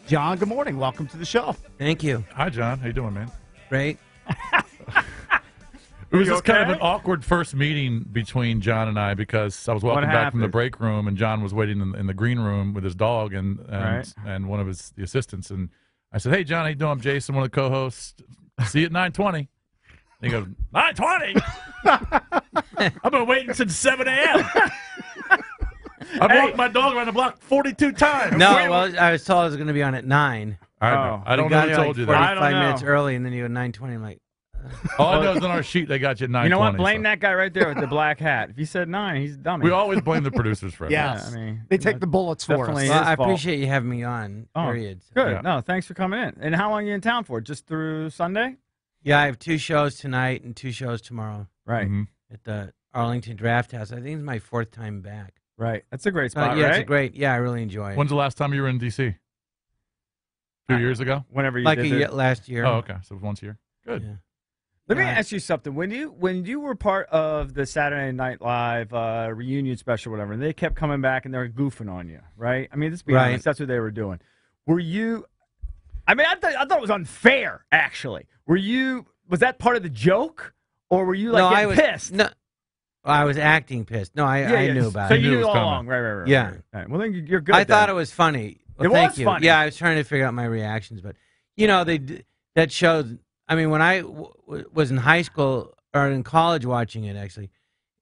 John, good morning. Welcome to the show. Thank you. Hi, John. How you doing, man? Great. It was just kind of an awkward first meeting between John and I because I was walking back from the break room and John was waiting in the green room with his dog and one of the assistants. And I said, "Hey, John, how you doing? I'm Jason, one of the co-hosts. See you at 9:20." And he goes, "9:20? I've been waiting since 7 a.m. I've walked my dog around the block 42 times." No, well, I was told I was going to be on at 9. I don't know who told you that. 45 minutes early, and then you go 9:20. I'm like, all I know is on our sheet they got you at 9:20. You know what? Blame that guy right there with the black hat. If he said 9, he's a dummy. We always blame the producers for it. Yes. Yeah, I mean, they take the bullets for us. well, I appreciate you having me on, period. So. Good. Yeah. No, thanks for coming in. And how long are you in town for? Just through Sunday? Yeah, I have 2 shows tonight and 2 shows tomorrow. Right. At the Arlington Draft House. I think it's my 4th time back. Right. That's a great spot, yeah, right? it's a great. Yeah, I really enjoy it. When's the last time you were in D.C.? 2 years ago? Whenever you like did a last year. Oh, okay. So once a year. Good. Yeah. Let me ask you something. When you were part of the Saturday Night Live reunion special, whatever, and they kept coming back and they were goofing on you, right? I mean, let's be honest. That's what they were doing. Were you? I mean, I thought it was unfair. Actually, was that part of the joke, or were you like pissed? No, I was acting pissed. No, I knew about it. So it. you knew all along, right? Yeah. Right. Well, then you're good. I thought it was funny. Well, thank you. Funny. Yeah, I was trying to figure out my reactions, but that showed. I mean, when I was in high school or in college watching it, actually,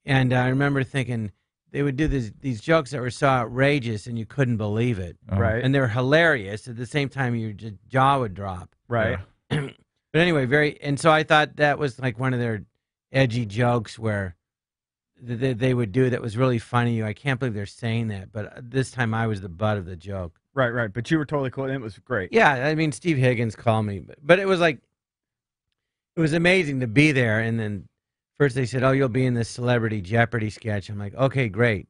and I remember thinking they would do these jokes that were so outrageous and you couldn't believe it. Right. And they were hilarious. At the same time, your jaw would drop. Right. Yeah. But anyway, and so I thought that was like one of their edgy jokes where they would do that was really funny. I can't believe they're saying that, but this time I was the butt of the joke. Right. But you were totally cool, and it was great. Yeah, I mean, Steve Higgins called me, but it was like, it was amazing to be there. And then first they said, "Oh, you'll be in this Celebrity Jeopardy sketch." I'm like, "Okay, great."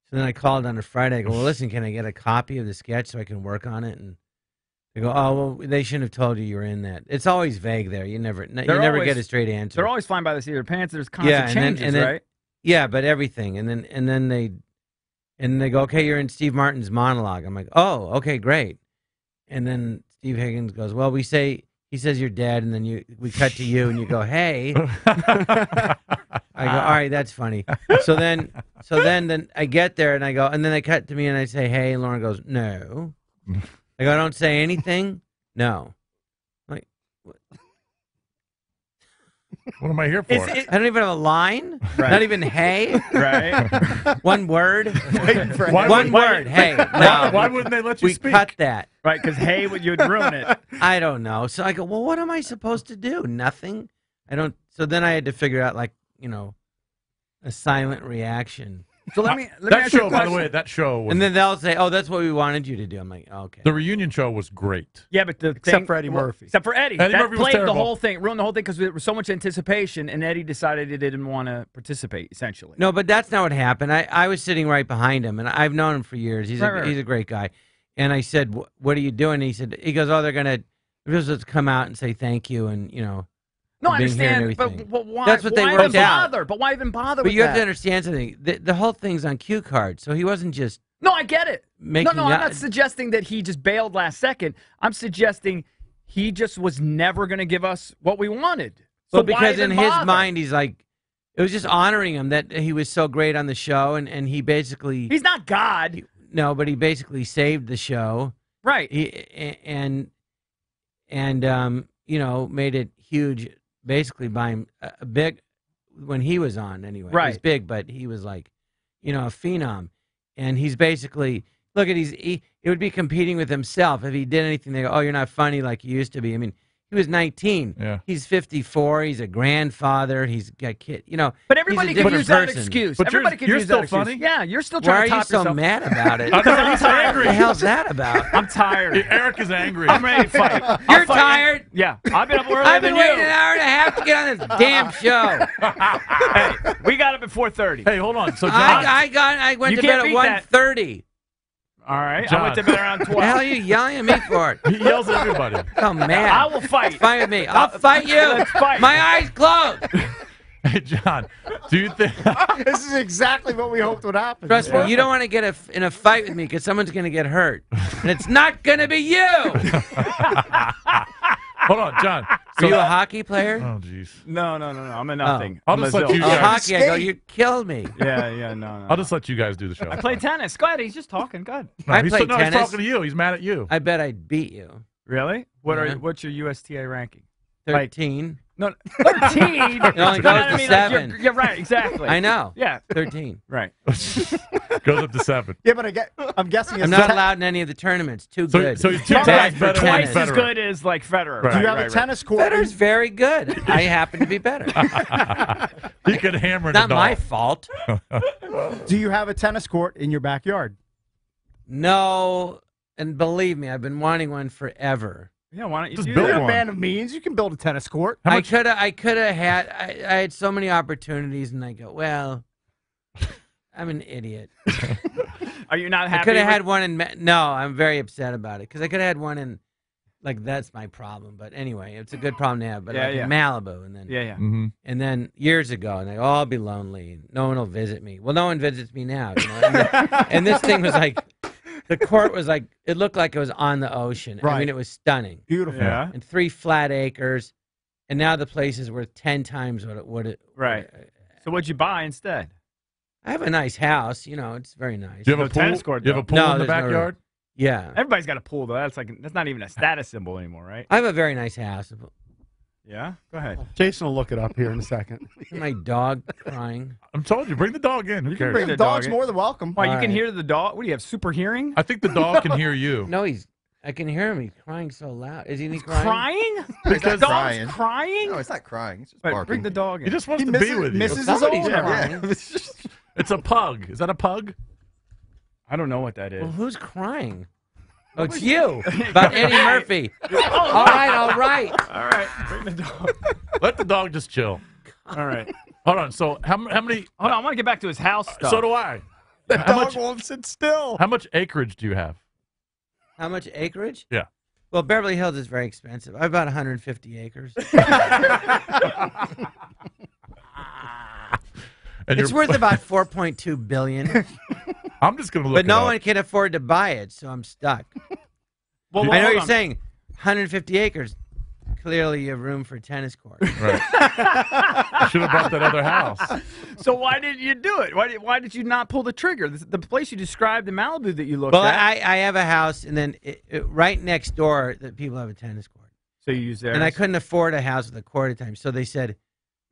So then I called on a Friday. I go, "Well, listen, can I get a copy of the sketch so I can work on it?" And they go, "Oh, well, they shouldn't have told you were in that." It's always vague there. You never get a straight answer. They're always flying by the seat of their pants. There's constant changes, right? Yeah, but everything. And then they go, "Okay, you're in Steve Martin's monologue." I'm like, "Oh, okay, great." And then Steve Higgins goes, "Well, he says you're dead," and then we cut to you, and you go, "Hey." I go, "All right, that's funny." So then I get there, and I go, and then they cut to me, and I say, "Hey," and Lauren goes, "No." I go, "I don't say anything?" "No." I'm like, what am I here for? I don't even have a line. Right. Not even "hey." Right. One word. One word. Hey. No. Why wouldn't they let you speak? We cut that. Right, because hey, you'd ruin it. I don't know. So I go, "Well, what am I supposed to do? Nothing." I don't. So then I had to figure out, like, a silent reaction. So let me that ask you show, a by the question. way, that show was, And then they'll say, "Oh, that's what we wanted you to do." I'm like, "Okay." the reunion show was great. Yeah, but Except for Eddie Murphy. Except for Eddie. Eddie That Murphy was played the terrible. whole thing, ruined the whole thing because there was so much anticipation, and Eddie decided he didn't want to participate, essentially. No, but that's not what happened. I was sitting right behind him, and I've known him for years. He's a great guy. And I said, "What are you doing?" And he goes, "Oh, they're supposed to come out and say thank you, and No, I being here and understand, everything." but why? That's what they why worked even out. bother? But why even bother? But with you have that? to understand something. The whole thing's on cue cards, so he wasn't just. No, I get it. Making I'm not suggesting that he just bailed last second. I'm suggesting he just was never going to give us what we wanted. So Well, because in his bother? mind, he's like, it was just honoring him that he was so great on the show, and he basically. He's not God. No, but he basically saved the show. Right. And made it huge basically by him, big when he was on anyway. Right. He was big, but he was like, a phenom. And he's basically, look at, he would be competing with himself. If he did anything, they go, "Oh, you're not funny like you used to be." I mean, he was 19. Yeah. He's 54. He's a grandfather. He's got kids. But everybody he's a can different use that person. excuse. But Everybody can you're use still that excuse. funny? Yeah, you're still Why trying are to you top so yourself. mad about it? I know, I'm he's tired. angry. What the hell's that about? I'm tired. Eric is angry. I'm ready to fight. You're I'll fight. tired? Yeah, I've been up earlier I've been than waiting you. an hour and a half to get on this damn show. Hey, we got up at 4:30. Hey, hold on. So John, I went You to can't bed at beat that. 1:30. All right, John. I went to bed around 12. The hell are you yelling at me for? he yells at everybody. Oh, man. I will fight. Fight with me. I'll fight you. Let's fight. My eyes closed. Hey, John, do you think This is exactly what we hoped would happen. Trust me, you don't want to get in a fight with me because someone's going to get hurt. And it's not going to be you. Hold on, John. Are you a hockey player? Oh, jeez. No. I'm a nothing. I'll I'm just a let you zilch. Oh, guys. hockey. I go, you killed me. Yeah, no. I'll just let you guys do the show. I play tennis. Go ahead. He's just talking. Go ahead. No, I he's, play no, tennis. he's talking to you. He's mad at you. I bet I'd beat you. Really? Yeah. What's your USTA ranking? 13. No, 13. It only goes to 7. You're right. Exactly. I know. Yeah. 13. Right. Goes up to 7. Yeah, but I'm guessing. I'm not allowed in any of the tournaments. Too good. So he's 2 Bad times for better than tennis. Twice as Federer. good as like Federer. Right. Do you have a tennis court? Federer's very good. I happen to be better. He could hammer Not the my dog. fault. Do you have a tennis court in your backyard? No, and believe me, I've been wanting one forever. Yeah. Why don't you Just do build You're that? a one. man of means. You can build a tennis court. How I much- could have had. I had so many opportunities, and I go, well, I'm an idiot. Are you not I happy? could have with- had one in. No, I'm very upset about it because I could have had one in. Like that's my problem, but anyway, it's a good problem to have. But Yeah, like yeah. in Malibu, and then Yeah. Mhm. and then years ago, and I go, oh, I'll be lonely. And no one will visit me. Well, no one visits me now. You know? And this thing was like, the court was like, it looked like it was on the ocean. I Right. mean, it was stunning. Beautiful. Yeah. And 3 flat acres, and now the place is worth 10 times what it. Right. So what'd you buy instead? I have a nice house. You know, it's very nice. Do you have No a pool? tennis court, You have a though. pool No, in the there's no room. backyard? Yeah, Everybody's got a pool though. That's not even a status symbol anymore, right? I have a very nice house. Yeah. Go ahead. Jason will look it up here in a second. My dog crying. I'm told you, bring the dog in. Who cares? bring The the dog's dog in. more than welcome. Why you All can right. hear the dog? What do you have? Super hearing? I think the dog can hear you. No, I can hear him. He's crying so loud. Isn't he crying? Crying? He's The not dog's crying. crying? No, it's not crying. It's just Wait, barking. bring the dog in. He just wants He to be with you. misses his Somebody's owner. crying. It's a pug. Is that a pug? I don't know what that is. Well, who's crying? Oh, it's you. About Eddie Murphy. All right. All right. Bring the dog. Let the dog just chill. All right. Hold on. So how many? Hold on. I want to get back to his house stuff. So do I. That How dog much? won't sit still. How much acreage do you have? How much acreage? Yeah. Well, Beverly Hills is very expensive. I have about 150 acres. And It's worth about 4.2 billion, I'm just gonna look. but it no up. one can afford to buy it, so I'm stuck. Well, I know hold you're on. saying 150 acres. Clearly, you have room for a tennis court. Right. I should have bought that other house. So why didn't you do it? Why did you not pull the trigger? The place you described in Malibu that you looked Well, at. I have a house, and then right next door, that people have a tennis court. So you use theirs. And I couldn't afford a house with a court at the time. So they said,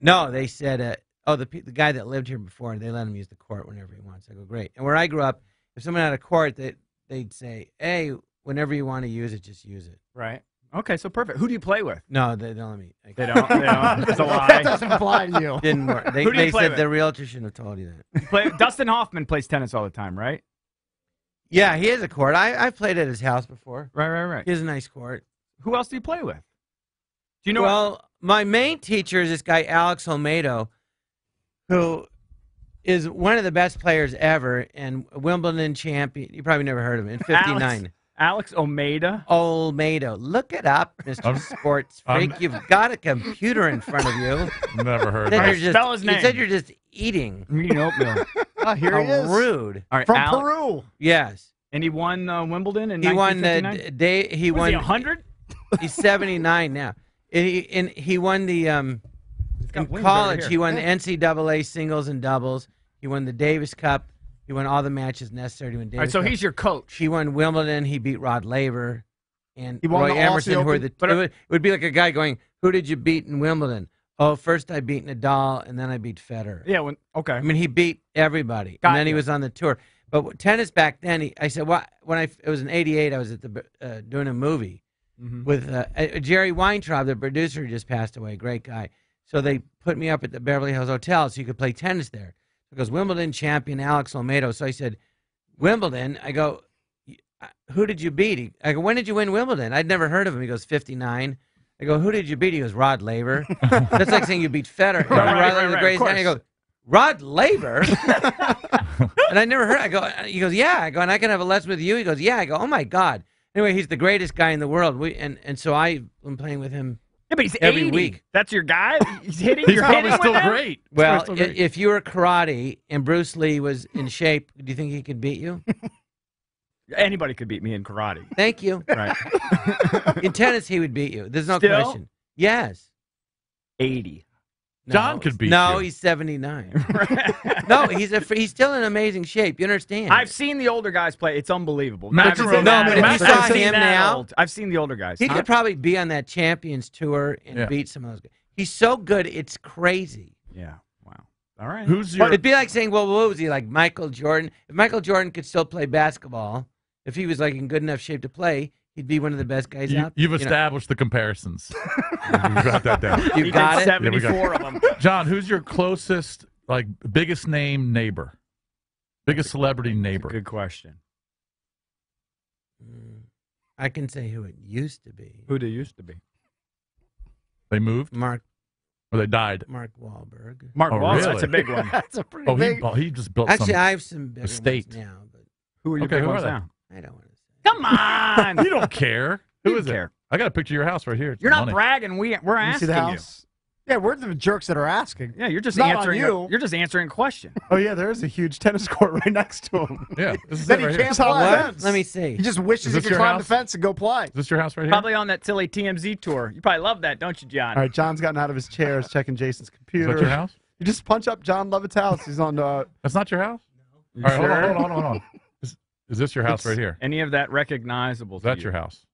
no, they said, the guy that lived here before, they let him use the court whenever he wants. I go, great. And where I grew up, if someone had a court, they'd say, hey, whenever you want to use it, just use it. Right. Okay, so perfect. Who do you play with? No, they don't let me. They don't. They don't. It's a That lie. doesn't apply to you. Didn't work. They Who do you play said with? the realtor shouldn't have told you that. Dustin Hoffman plays tennis all the time, right? Yeah, he has a court. I've played at his house before. Right. He has a nice court. Who else do you play with? Do you know? Well, my main teacher is this guy, Alex Olmedo, who is one of the best players ever and Wimbledon champion. You probably never heard of him. In 59. Alex Olmedo. Olmedo. Look it up, Mr. Sports Freak. You've got a computer in front of you. Never heard. Said Of you're it. just- spell his You name. said you're just eating. I'm eating oatmeal. Oh, here he How is. rude. All right, From Peru. Yes. And he won Wimbledon in He won 1959? the he Was won he 100? He's 79 now. He won the in got wings college. over He here. won the NCAA singles and doubles. He won the Davis Cup. He won all the matches necessary to win Davis All right, so Cup. he's your coach. He won Wimbledon. He beat Rod Laver and He won Roy the Aussie Emerson, who are Open. the. It would be like a guy going, "Who did you beat in Wimbledon?" Oh, first I beat Nadal, and then I beat Federer. Yeah. Okay. I mean, he beat everybody, Got and then he you. was on the tour. But tennis back then, I said, "What?" When it was in '88, I was at the doing a movie with Jerry Weintraub, the producer, just passed away. Great guy. So they put me up at the Beverly Hills Hotel so you could play tennis there. Because Wimbledon champion Alex Olmedo. So I said, Wimbledon. I go, who did you beat? I go, when did you win Wimbledon? I'd never heard of him. He goes, 59. I go, who did you beat? He goes, Rod Laver. That's like saying you beat Federer. Rod Laver's the greatest guy. I go, Rod Laver? And I never heard. He goes, yeah. I go, and I can have a lesson with you. He goes, yeah. I go, oh my God. Anyway, he's the greatest guy in the world. And so I've been playing with him. Yeah, Yeah, but he's every 80. week. That's your guy? He's hitting? He's You're probably hitting still with him? great. Well, Still great. if you were karate and Bruce Lee was in shape, do you think he could beat you? Anybody could beat me in karate. Thank you. Right. In tennis, he would beat you. There's no Still? question. Yes. 80. John could beat you. No, he's 79. No, he's still in amazing shape. You understand? I've seen the older guys play. It's unbelievable. Max I've Rose- seen No, that but if old. you saw I've seen him that now- old. I've seen the older guys. he could probably be on that Champions Tour and beat some of those guys. He's so good, it's crazy. Yeah. Wow. All right. Who's your? It'd be like saying, well, what was he, like Michael Jordan? If Michael Jordan could still play basketball, if he was like in good enough shape to play, he'd be one of the best guys out there. You've established the comparisons. You got that down. You got it? 74 of them. John, who's your closest, like, biggest name neighbor? Biggest celebrity neighbor? Good question. I can say who it used to be. Who they used to be? They moved Mark or they died? Mark Wahlberg. Mark Oh, Wahlberg. really? That's a big one. That's a pretty Oh, big. he just built Actually, some. I have some bigger estate. ones now, but Who are your Okay, big who ones are they? now? I don't want to say. Come on. You don't care. You Who is care. it? I got a picture of your house right here. It's You're not money. bragging. We're You asking see the house? Yeah, we're the jerks that are asking. Yeah, you're just Not on answering. you. You're just answering a question. Oh yeah, there is a huge tennis court right next to him. Yeah, this is Then it he right can't here. play. What? Let me see. He just wishes Is he this could your climb the house? fence and go play. Is this your house right here? Probably on that silly TMZ tour. You probably love that, don't you, John? All right, John's gotten out of his chair, is checking Jason's Is computer. that your house? You just punch up Jon Lovitz's house. He's on. That's not your house? You All right, sure? hold on. Is this your house right here? Any of that recognizable? Is that your house?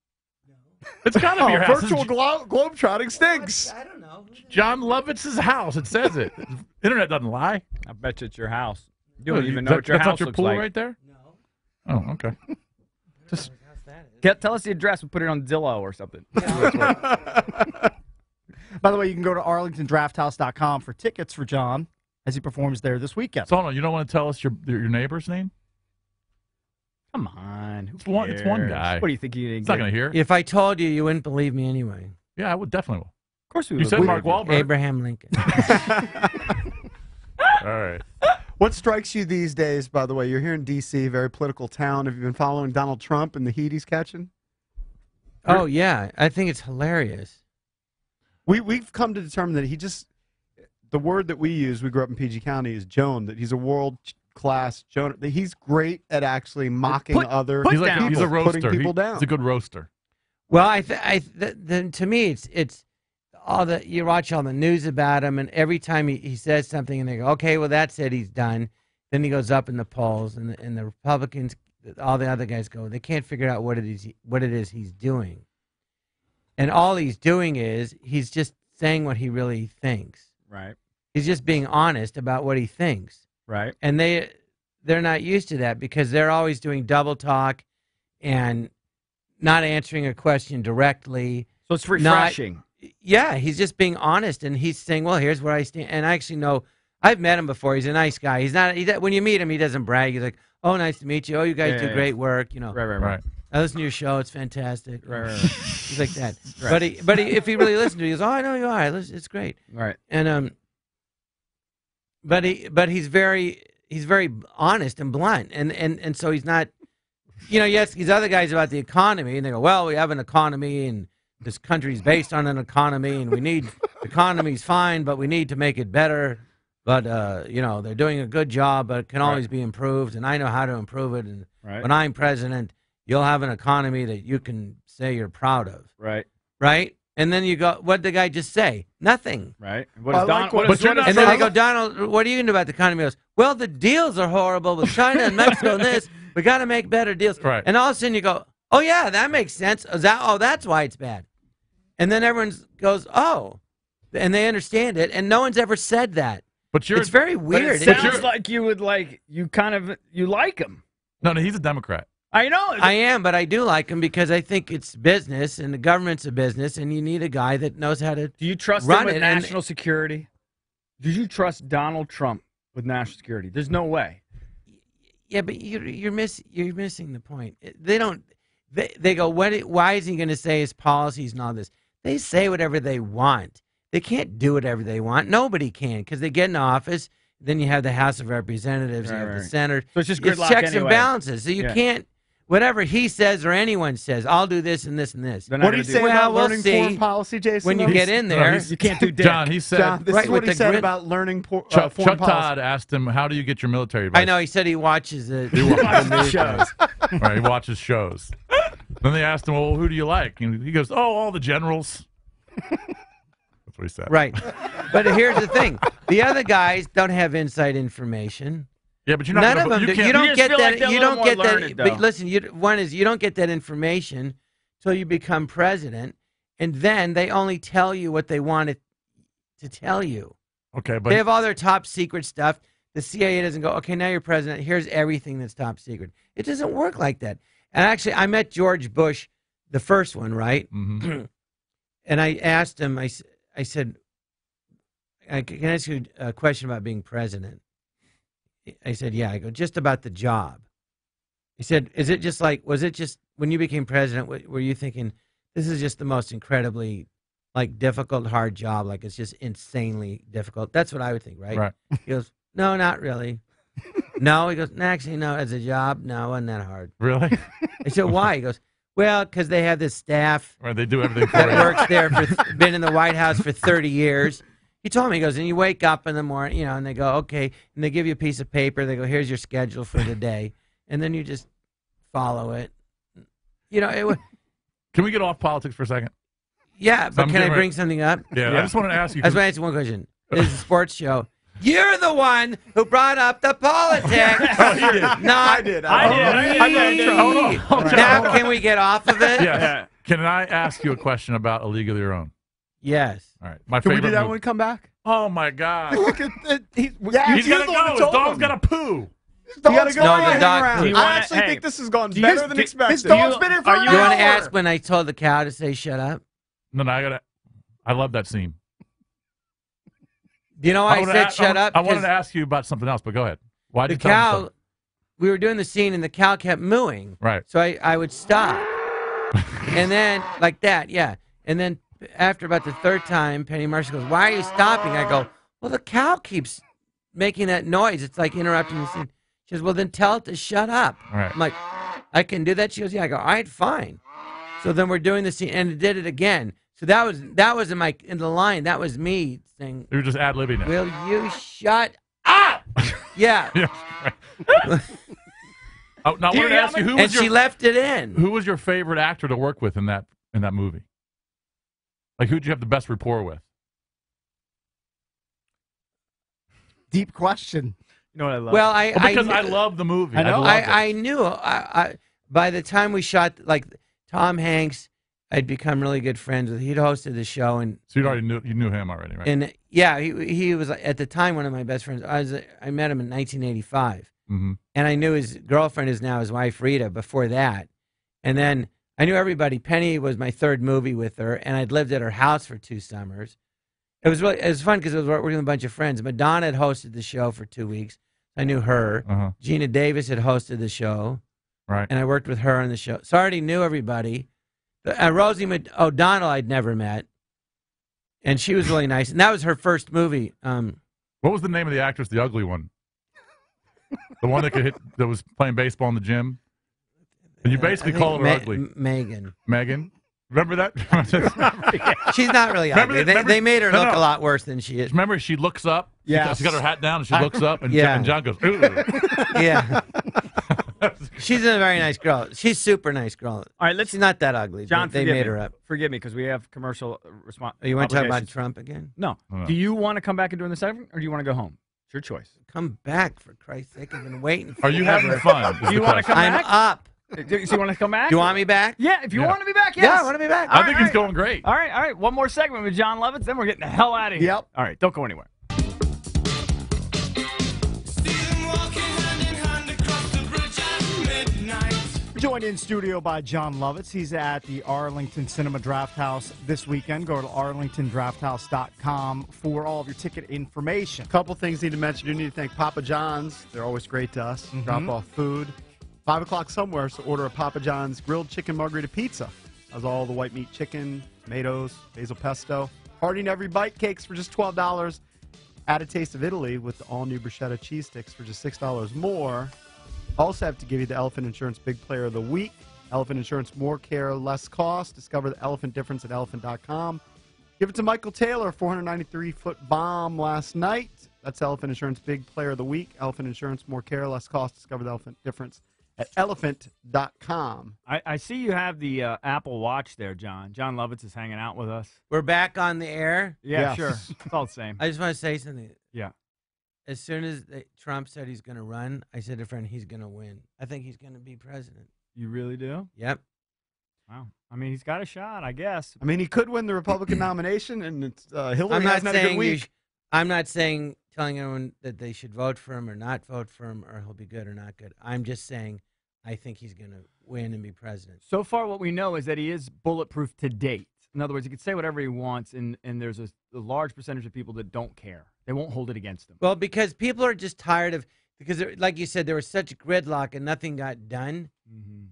It's got to Oh, be your house. virtual globetrotting stinks. I don't know. John Lovitz's house. It says it. Internet doesn't lie. I bet you it's your house. You don't Is even that- know what your that's house not your looks pool like. right there? No. Oh, okay. Tell us the address. We'll put it on Zillow or something. By the way, you can go to arlingtondrafthouse.com for tickets for John as he performs there this weekend. So, hold on, you don't want to tell us your neighbor's name? Come on. Who It's one cares? guy. What do you think you didn't He's not get? going to hear it. If I told you, you wouldn't believe me anyway. Yeah, I would definitely will. Of course we You would. said We Mark would. Wahlberg. Abraham Lincoln. All right. What strikes you these days, by the way? You're here in D.C., very political town. Have you been following Donald Trump and the heat he's catching? Oh, yeah. I think it's hilarious. We've come to determine that the word that we use, we grew up in PG County, is Joan, that he's a world-class Joan. That he's great at actually mocking other He's like people, he's a roaster. putting people down. He's a good roaster. Well, then to me, it's all the you watch all the news about him, and every time he says something, and they go, okay, well that's it, he's done. Then he goes up in the polls, and the Republicans, all the other guys go, they can't figure out what it is he's doing, and all he's doing is he's just saying what he really thinks. Right. He's just being honest about what he thinks, Right. and they're not used to that because they're always doing double talk, and not answering a question directly. So it's refreshing. Yeah, he's just being honest, and he's saying, well, here's where I stand. And I actually know, I've met him before. He's a nice guy. He's not, when you meet him, he doesn't brag. He's like, oh, nice to meet you. Oh, you guys do great work. You know, Right. I listen to your show. It's fantastic. Right. He's like that. Right. But if he really listened to it, he goes, oh, I know you are. It's great. Right. And but he's very honest and blunt, and so he's not, yes, these other guys about the economy, and they go, well, we have an economy, and this country's based on an economy, and the economy's fine, but we need to make it better. But they're doing a good job, but it can always be improved, and I know how to improve it. And when I'm president, you'll have an economy that you can say you're proud of. Right? And then you go, what did the guy just say? Nothing. Right. What is Donald? And then I go, Donald, what are you going to do about the economy? He goes, well, the deals are horrible with China and Mexico and this. We got to make better deals. Right. And all of a sudden you go, oh, yeah, that makes sense. That's why it's bad. And then everyone goes, oh, and they understand it. And no one's ever said that. But it's very weird. It sounds like you would you like him. No, he's a Democrat. I know. I am, but I do like him because I think it's business, and the government's a business, and you need a guy that knows how to. Do you trust run him with it, national security? Do you trust Donald Trump with national security? There's no way. Yeah, but you're missing the point. They don't. They go, why is he going to say his policies and all this? They say whatever they want. They can't do whatever they want. Nobody can because they get in office. Then you have the House of Representatives, you have the Senate. So it's just gridlock checks anyway. and balances. So you can't. whatever he says or anyone says, I'll do this and this and this. What do you say about we'll learning see foreign policy, Jason? when you get in there. You can't do dick. John, he said. John, this Right, is what with he the said grin- about learning foreign Chuck policy. Todd asked him, "How do you get your military advice?" I know. He said he watches it. He watches the shows. Right, he watches shows. Then they asked him, "Well, who do you like?" And he goes, "Oh, all the generals." That's what he said. Right. But here's the thing: the other guys don't have inside information. Yeah, but you're not. None gonna, of them. you do. can't, You don't just get feel that. like they're a You little don't get more that. learned, But though. listen, one is you don't get that information till you become president, and then they only tell you what they wanted to tell you. Okay, but They have all their top secret stuff. The CIA doesn't go, okay, now you're president. Here's everything that's top secret. It doesn't work like that. And actually, I met George Bush, the first one, right? Mhm. And I asked him, I said, can I ask you a question about being president? I said, yeah. I go, just about the job. He said, was it just when you became president, were you thinking, this is just the most incredibly, like, difficult, hard job? Like, it's just insanely difficult. That's what I would think, right? Right. He goes, no, not really. No, he goes, actually, no, as a job, no, it wasn't that hard. really? I said, why? He goes, well, because they have this staff Right, they do everything for that you. works there, been in the White House for 30 years. He told me, he goes, and you wake up in the morning, and they go, okay, and they give you a piece of paper. They go, here's your schedule for the day. And then you just follow it. Can we get off politics for a second? Yeah, but I'm can I getting bring something up? Yeah, I just wanted to ask you. That's why I asked one question. This is a sports show. You're the one who brought up the politics. Oh, he did. Not I did. Hold on. Now can we get off of it? Yes. Can I ask you a question about A League of Their Own? Yes. All right. My Can we favorite do that movie. when we come back? Oh my God. Look at it. He's gotta go. His dog's gotta poo. His dog's No, the hanging dog- around. Do you I wanna- actually hey, think this has gone do you- better than do- expected. his dog's been here for an You want hour. to ask when I told the cow to say shut up? No, I love that scene. Do you know why I wanna said a- shut up? I wanted 'Cause to ask you about something else, but go ahead. Why the did you tell me cow, we were doing the scene and the cow kept mooing. Right. So I would stop. And then, like that, yeah. And then after about the third time, Penny Marshall goes, why are you stopping? I go, well, the cow keeps making that noise. It's like interrupting the scene. She goes, well, then tell it to shut up. Right. I'm like, I can do that? She goes, yeah. I go, all right, fine. So then we're doing the scene, and it did it again. So that was in the line. That was me saying, You were just ad-libbing it. will you shut up? Yeah. Yeah, right. Oh, now I wanted to ask you, And she left it in. who was your favorite actor to work with in that movie? Like, who'd you have the best rapport with? Deep question. You know what I love? Well, Because I love the movie. I know. loved it. I knew. By the time we shot, like Tom Hanks, I'd become really good friends with. He'd hosted the show, and So you knew him already, right? and yeah, he was at the time one of my best friends. I met him in 1985, Mm-hmm. and I knew his girlfriend is now his wife Rita. Before that, and then I knew everybody. Penny was my third movie with her, and I'd lived at her house for 2 summers. It was fun because it was working with a bunch of friends. Madonna had hosted the show for 2 weeks. I knew her. Uh-huh. Gina Davis had hosted the show. Right. And I worked with her on the show. So I already knew everybody. Rosie O'Donnell I'd never met. And she was really nice. And that was her first movie. What was the name of the actress, the ugly one? The one that was playing baseball in the gym? And you basically call her ugly. Megan. Megan? Remember that? She's not really Remember ugly. that- They made her no, look no. a lot worse than she is. Remember, she looks up. Yes. She got her hat down and she looks up, and, Yeah. and John goes, ooh. Yeah. She's a very nice girl. She's a super nice girl. All right, She's not that ugly. John, they forgive made me. her up. Forgive me because we have commercial response. Oh, you want to talk about Trump again? No. No. Do you want to come back and do the segment, or do you want to go home? It's your choice. Come back, for Christ's sake. I've been waiting for Are you having fun? Do you want to come I'm back? up. Do you want to come back? Do you want me back? Yeah, if you Yeah. want to be back, yes. Yeah, I want to be back. I think he's going great. All right. One more segment with Jon Lovitz, then we're getting the hell out of here. Yep. All right, don't go anywhere. Joined in studio by Jon Lovitz. He's at the Arlington Cinema Draft House this weekend. Go to arlingtondrafthouse.com for all of your ticket information. Couple things need to mention. You need to thank Papa John's. They're always great to us. Drop off food. 5 o'clock somewhere, so order a Papa John's grilled chicken margarita pizza. Has all the white meat chicken, tomatoes, basil pesto. Partying every bite cakes for just $12. Add a taste of Italy with the all-new bruschetta cheese sticks for just $6 more. Also have to give you the Elephant Insurance Big Player of the Week. Elephant Insurance, more care, less cost. Discover the elephant difference at elephant.com. Give it to Michael Taylor, 493-foot bomb last night. That's Elephant Insurance Big Player of the Week. Elephant Insurance, more care, less cost. Discover the elephant difference at elephant.com. I see you have the Apple Watch there, John. Jon Lovitz is hanging out with us. We're back on the air. Yeah, Yes. sure. It's all the same. I just want to say something. Yeah. As soon as Trump said he's going to run, I said to a friend, he's going to win. I think he's going to be president. You really do? Yep. Wow. I mean, he's got a shot, I guess. I mean, he could win the Republican nomination, and it's, Hillary I'm not hasn't had a good saying week. I'm not saying telling everyone that they should vote for him or not vote for him or he'll be good or not good. I'm just saying I think he's going to win and be president. So far, what we know is that he is bulletproof to date. In other words, he can say whatever he wants, and there's a large percentage of people that don't care. They won't hold it against him. Well, because people are just tired of because, like you said, there was such gridlock and nothing got done,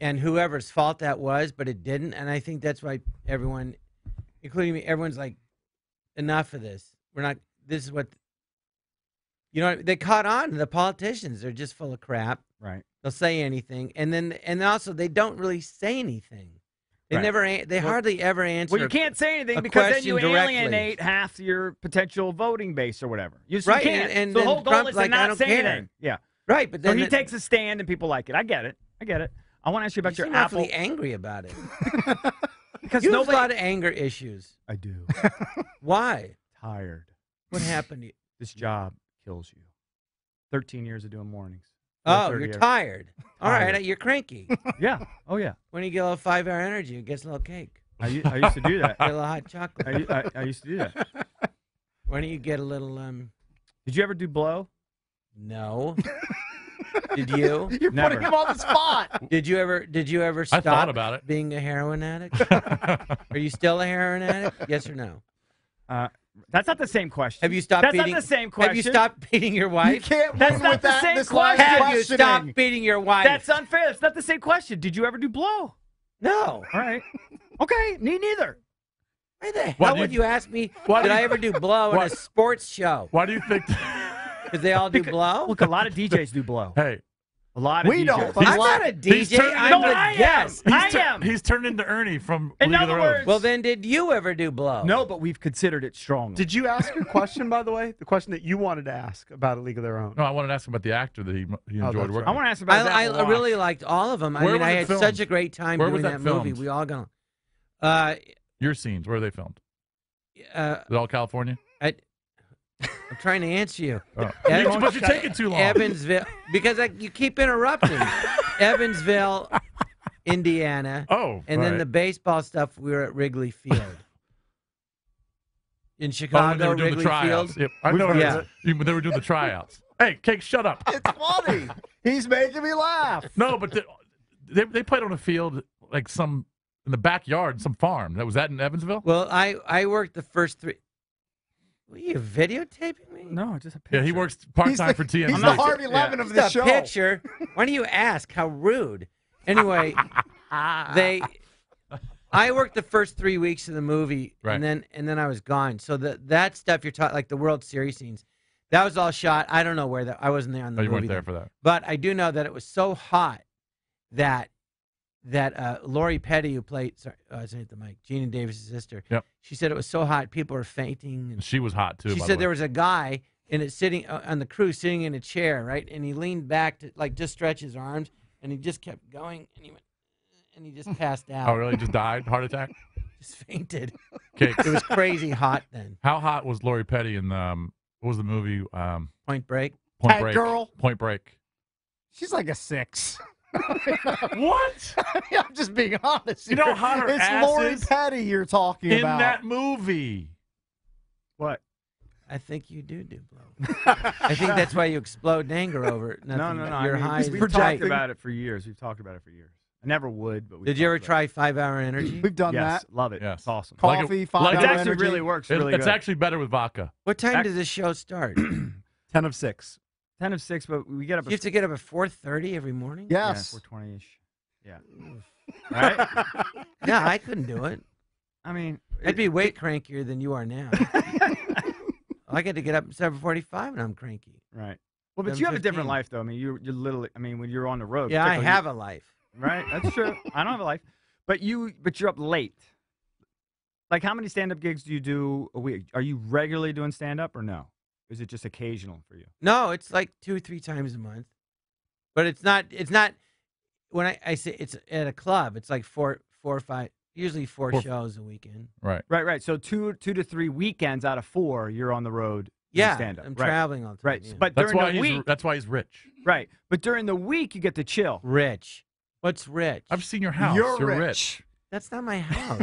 and whoever's fault that was, but it didn't. And I think that's why everyone, including me, everyone's like, enough of this. We're not. This is what. You know, they caught on. The politicians, they're just full of crap. Right. They'll say anything, and also they don't really say anything. They Right. They hardly ever answer. Well, you can't say anything because then you question directly. alienate half your potential voting base or whatever. You Right, can't. and so the then whole goal Trump's is like, to I not don't say care. anything. Yeah. Right, but So then he takes a stand and people like it. I get it. I want to ask you about you your seem Apple. awfully angry about it. Because You have nobody. a lot of anger issues. I do. Why? Tired. What happened to you? This job kills you. 13 years of doing mornings. Oh, 30 you're years. tired. All Tired. right, you're cranky. Yeah. Oh, yeah. When you get a little 5-hour energy, it gets a little cake. I used to do that. Get a little hot chocolate. I used to do that. Why don't you get a little Did you ever do blow? No. Did you? You're Never. putting him on the spot. Did you ever I stop thought about it. being a heroin addict? Are you still a heroin addict? Yes or no? That's not the same question. Have you stopped That's beating? not the same question. Have you stopped beating your You wife? can't That's win not with the that. same This line of question. Have you questioning. stopped beating your wife? That's unfair. That's not the same question. Did you ever do blow? No. All right. Okay. Me neither. Why the Why hell do would you- you ask me? why Did do I you- ever do blow in why- a sports show? Why do you think? Because they all do blow. Look, a lot of DJs do blow. Hey, A lot of We DJs. don't. I'm not a He's DJ. turning I'm into- a No, I am. guest. I am. He's turned into Ernie from In League of other Their Own. words- Well, then, did you ever do blow? No, but we've considered it strongly. Did you ask your question, by the way? The question that you wanted to ask about A League of Their Own. No, I wanted to ask him about the actor that he enjoyed that's working. I want to ask about I that. really liked all of them. I Where mean, was I it had filmed? such a great time Where doing was that that movie. filmed? We all gone. Your scenes, where are they filmed? Is I'm it all California? trying to answer you. Oh. Evan- But you're taking too long. Evansville, because you keep interrupting. Evansville, Indiana. Oh, And then right. the baseball stuff, we were at Wrigley Field. In Oh, when they Chicago, were doing Wrigley the tryouts. Field. Yep. I know. Yeah. When they were doing the tryouts. Hey, Cake, shut up. It's funny. He's making me laugh. No, but they played on a field like some in the backyard, some farm. Was that in Evansville? Well, I worked the first three. Were you videotaping me? No, just a picture. Yeah, he works part time for TMZ. He's the Harvey Levin of Just the a show. picture. Why do you ask? How rude. Anyway, I worked the first 3 weeks of the movie, Right. and then I was gone. So that stuff you're talking, like the World Series scenes, that was all shot. I don't know where I wasn't there on the Oh, you movie. weren't there then. for that. But I do know that it was so hot that Lori Petty, who played, sorry, I was at the mic, Gina Davis' sister. Yep. She said it was so hot, people were fainting. And She was hot too. she by said the there way. was a guy in it sitting on the crew, sitting in a chair, right, and he leaned back to like just stretch his arms, and he just kept going, and he went, and he just passed out. Oh, really? Just died? Heart attack? Just fainted. Cake. It was crazy hot then. How hot was Lori Petty in what was the movie? Point Break. Point Tank Break. Girl? Point Break. She's like a 6. What? I'm just being honest. You know here. how her It's ass Lori is? Petty you're talking In about. that movie. What? I think you do blow. I think that's why you explode in anger over it. No. Your I mean, high we've is talked tight. about it for years. We've talked about it for years. I never would, but we Did you ever try 5-hour energy? We've done Yes, that. love it. Yes. It's awesome. Like Coffee, it- 5 like It it- hour actually energy. really works. It- Really it's good. actually better with vodka. What time does this show start? 10 of 6. 10 of 6, but we get up You have to get up at 4:30 every morning? Yes. 4:20ish. Yeah. Right? Yeah, I couldn't do it. I mean, I'd be way crankier than you are now. I get to get up at 7:45 and I'm cranky. right. Well, but you have a different life, though. I mean, you're literally. I mean, when you're on the road. Yeah, I have a life. Right, that's true. I don't have a life, but you're up late. Like, how many stand-up gigs do you do a week? Are you regularly doing stand-up or no? Is it just occasional for you? No, it's like 2 or 3 times a month. But it's not. When I say it's at a club, it's like four or five. Usually four shows a weekend. Right. So two to 3 weekends out of 4, you're on the road. Yeah, stand-up. I'm traveling all the time. Right, yeah. but That's during the week, that's why he's rich. right? But during the week, you get to chill. Rich. What's rich? I've seen your house. You're rich. That's not my house.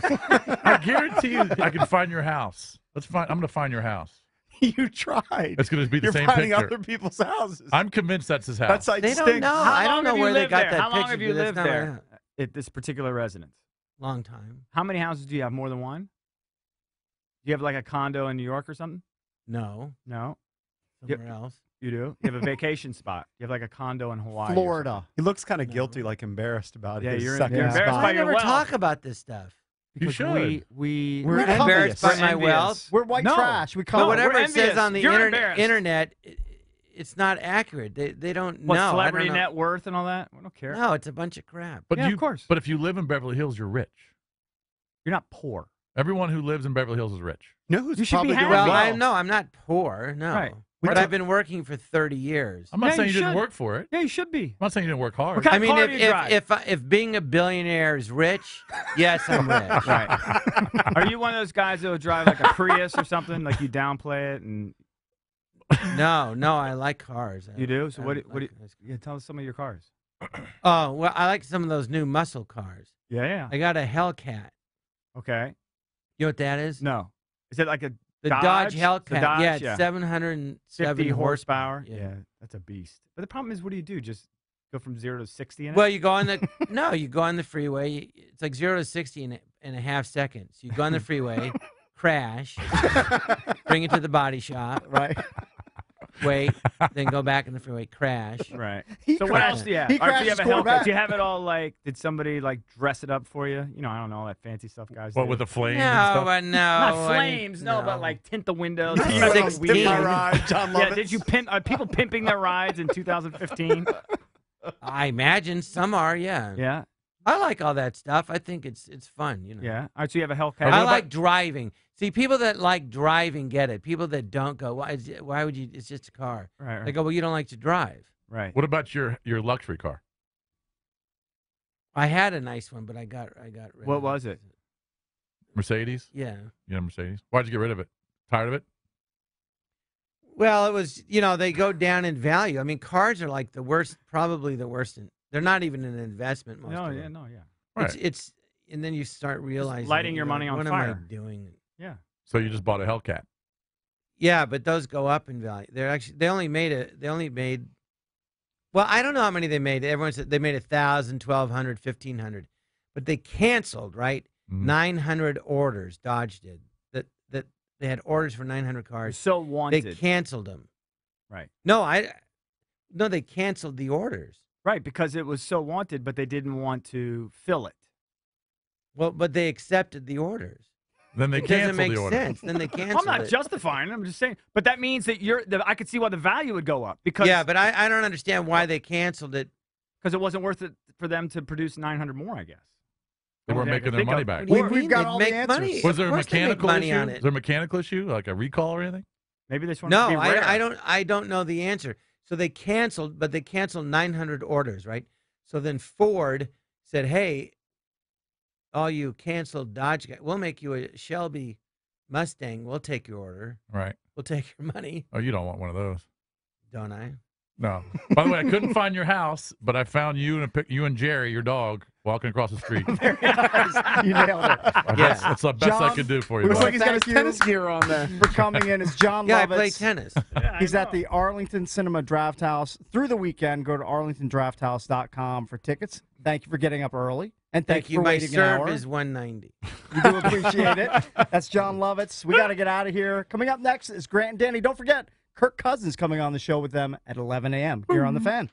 I guarantee you, I can find your house. I'm going to find your house. You tried. It's going to be the You're same finding picture. other people's houses. I'm convinced that's his house. That's like They don't stinks. know. How I don't long know have you where they lived got there? that How long picture, have you but that's lived not my there house. at this particular residence? Long time. How many houses do you have? More than one? Do you have like a condo in New York or something? No. No. Somewhere else. You do? You have a vacation spot. You have like a condo in Hawaii. Florida. He looks kind of guilty, like embarrassed about Yeah, his you're second embarrassed spot. by I your never wealth. talk about this stuff. You should. We're embarrassed by my envious. wealth. We're white No. trash. We But come. No, whatever we're it says envious. on the You're embarrassed. internet, it's not accurate. They don't What, know. celebrity I don't know. net worth and all that? I don't care. No, it's a bunch of crap. But Yeah, of course. But if you live in Beverly Hills, you're rich. You're not poor. Everyone who lives in Beverly Hills is rich. You know who's You should be probably doing happy. Well, well? I'm not poor. No. Right. But took- I've been working for 30 years. I'm not Yeah, saying you you didn't should. work for it. Yeah, you should be. I'm not saying you didn't work hard. What kind I of mean, car do you drive? if being a billionaire is rich, yes, I'm rich. Right. Are you one of those guys that would drive like a Prius or something? Like you downplay it and No, I like cars. you do? So I what like do cars. yeah, tell us some of your cars. Oh, well, I like some of those new muscle cars. Yeah. I got a Hellcat. Okay. You know what that is? No. Is it like a The Dodge? Dodge Hellcat. The Dodge, yeah, it's yeah. 707 50 horsepower. Yeah. Yeah, that's a beast. But the problem is, what do? Just go from 0 to 60 in it? Well, you go on the you go on the freeway. It's like 0 to 60 in a half second. So you go on the freeway, crash, bring it to the body shop, Right. wait, then go back in the freeway, crash. Right. He So what crashed- else do you have? he All right, so you crashed have a Hellcat. Corvette. Do you have it all like? Did somebody like dress it up for you? You know, I don't know all that fancy stuff, guys. What do. with the flames No, and stuff? but no. Not I flames, didn't- but like tint the windows. You Like, went on 16. Dip My Ride, Jon yeah, Lovitz. did you pimp? Are people pimping their rides in 2015? I imagine some are, yeah. Yeah, I like all that stuff. I think it's fun, you know. yeah. All right, so you have a Hellcat. I like driving. See, people that like driving get it. People that don't go, why would you? It's just a car. Right, They right, go, well, you don't like to drive. right. What about your luxury car? I had a nice one, but I got rid What of was it? Mercedes? Yeah. You know Mercedes? Why'd you get rid of it? Tired of it? Well, it was, they go down in value. I mean, cars are like the worst, probably the worst. They're not even an investment. Most No, of yeah, them. no, yeah, Right. It's, and then you start realizing lighting that, your money on what fire. am I doing? yeah. So you just bought a Hellcat. Yeah, but those go up in value. They only made. Well, I don't know how many they made. Everyone said they made 1,000, 1,200, 1,500, but they canceled, right? Mhm. 900 orders. Dodge did that. They had orders for 900 You're cars. so wanted. They canceled them. Right, No, they canceled the orders. right, because it was so wanted, but they didn't want to fill it. Well, but they accepted the orders. Then they It doesn't canceled make the order. sense. Then they canceled I'm not it. justifying it. I'm just saying. But that means that I could see why the value would go up because Yeah, but I don't understand why they canceled it. it wasn't worth it for them to produce 900 more, I guess. They weren't Yeah, I making can their think money of- back. What do you We've mean? got They'd all the make answers. money. Was there Of a course they make mechanical money issue? on Was it? there a mechanical issue, like a recall or anything? Maybe they just want it to No, be rare. I don't know the answer. So they canceled, but they canceled 900 orders, right? So then Ford said, "Hey, all you canceled Dodge guys, we'll make you a Shelby Mustang. We'll take your order. Right. We'll take your money, Oh, you don't want one of those. don't I?" No. By the way, I couldn't find your house, but I found you and Jerry, your dog, walking across the street. You nailed it. That's the best I John, could do for you. Looks bud. like he's got his Thank you. tennis gear on there. For coming in is Jon Yeah, I Lovitz. play tennis. Yeah, I He's at know. the Arlington Cinema Draft House through the weekend. Go to arlingtondrafthouse.com for tickets. Thank you for getting up early. And thank you for My waiting an serve hour. is 190. We do appreciate it. That's Jon Lovitz. We got to get out of here. Coming up next is Grant and Danny. Don't forget, Kirk Cousins coming on the show with them at 11 a.m. here on The Fan.